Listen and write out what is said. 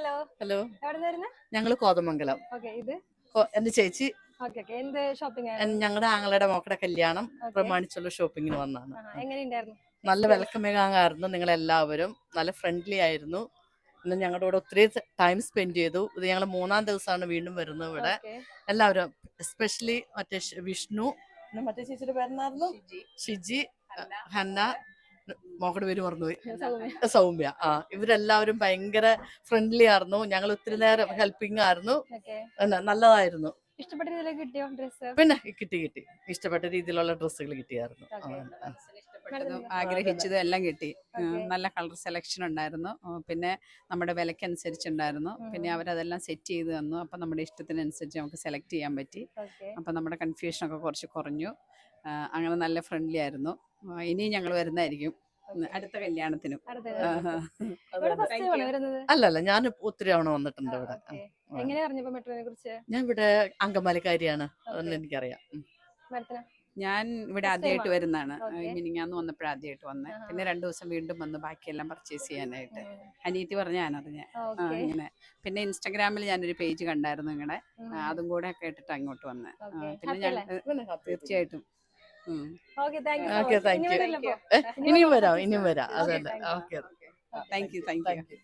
Hello hello, എവിടെ വരുന്നത്? ഞങ്ങള് കോതമംഗലം. ഓക്കെ, ഇത് എന്റെ ചേച്ചി ഓക്കെ ഓക്കെ എന്ത് ഷോപ്പിംഗ് ആണ്? ഞങ്ങളുടെ ആങ്ങളുടെ മോക്കടെ കല്യാണം ഓക്കെ, പ്രമാണിച്ചുള്ള ഷോപ്പിങ്ങിന് വന്നാണ്. എങ്ങനെയുണ്ടായിരുന്നു നല്ല എക്സ്പീരിയൻസ്? വെൽക്കമിങ് ആയിരുന്നു. നിങ്ങളെല്ലാവരും നല്ല ഫ്രണ്ട്ലി ആയിരുന്നു. ഇന്ന് ഞങ്ങളുടെ കൂടെ ഒത്തിരി ടൈം സ്പെൻഡ് ചെയ്തു. ഇത് ഞങ്ങൾ 3-ാം ദിവസമാണ് വീണ്ടും വരുന്നത് ഇവിടെ. ഓക്കെ, എല്ലാവരും എസ്പെഷ്യലി മറ്റേ വിഷ്ണു, പിന്നെ മറ്റേ ചേച്ചിയുടെ പേരെന്നായിരുന്നു, ഷിജി, ഹന്ന, മോക്കടെ പേര് മറന്നുപോയി, സൗമ്യ. സൗമ്യ. ഇവരെല്ലാവരും ഭയങ്കര ഫ്രണ്ട്ലി ആയിരുന്നു. ഞങ്ങൾ ഒത്തിരി നേരം ഹെൽപ്പിംഗ് ആയിരുന്നു. ഓക്കെ, നല്ലതായിരുന്നു. ഇഷ്ടപ്പെട്ട രീതിയിൽ കിട്ടിയോ ഡ്രസ്? പിന്നെ കിട്ടി ഇഷ്ടപ്പെട്ട രീതിയിലുള്ള ഡ്രസ്സുകൾ കിട്ടിയായിരുന്നു. ഓക്കെ, ഇഷ്ടപ്പെട്ടതും ആഗ്രഹിച്ചതും എല്ലാം കിട്ടി. ഓക്കെ. നല്ല കളർ സെലക്ഷൻ ഉണ്ടായിരുന്നു. പിന്നെ നമ്മുടെ വിലക്കനുസരിച്ചുണ്ടായിരുന്നു. പിന്നെ അവരതെല്ലാം സെറ്റ് ചെയ്ത് തന്നു. അപ്പം നമ്മുടെ ഇഷ്ടത്തിനനുസരിച്ച് നമുക്ക് സെലക്ട് ചെയ്യാൻ പറ്റി. ഓക്കെ, അപ്പം നമ്മുടെ കൺഫ്യൂഷനൊക്കെ കുറച്ച് കുറഞ്ഞു. അങ്ങനെ നല്ല ഫ്രണ്ട്ലി ആയിരുന്നു. ഇനിയും ഞങ്ങൾ വരുന്നതായിരിക്കും അടുത്ത കല്യാണത്തിനും. അടുത്തത് ആഹാ. ഇവിടെ ഫസ്റ്റ് ടൈം ആണ് വരുന്നത്? അല്ലല്ല, ഞാൻ ഒത്തിരി തവണ വന്നിട്ടുണ്ട് ഇവിടെ. ഓക്കെ, എങ്ങനെയാ അറിഞ്ഞപ്പോ മെട്രോനെ കുറിച്ച്? ഞാൻ ഇവിടെ അങ്കമാലിക്കാരിയാണ്, അതുകൊണ്ട് എനിക്കറിയാം. മാഡത്തിന് ഞാൻ ഇവിടെ First ആദ്യമായിട്ട് time ആ? വരുന്നതാണ്. Okay. മിനിങ്ങാന്ന് വന്നപ്പോഴും ആദ്യമായിട്ട് വന്നത്. ആഹാ. പിന്നെ 2 ദിവസം വീണ്ടും വന്ന് ബാക്കിയെല്ലാം പർച്ചേസ് ചെയ്യാനായിട്ട്. അനിയത്തി പറഞ്ഞ ഞാനറിഞ്ഞ ഓക്കെ, ഇങ്ങനെ. പിന്നെ ഇൻസ്റ്റാഗ്രാമിൽ ഞാനൊരു പേജ് കണ്ടായിരുന്നു നിങ്ങളുടെ. അതും കൂടെ കേട്ടിട്ട് അങ്ങോട്ട് വന്നത്. Okay. പിന്നെ Happy ഞാൻ തീർച്ചയായിട്ടും okay, thank you. Okay, thank you. ഇനി വരില്ലപ്പോ? ഇനിയും വരാം. അതല്ല. Okay, thank you. Okay. Thank you.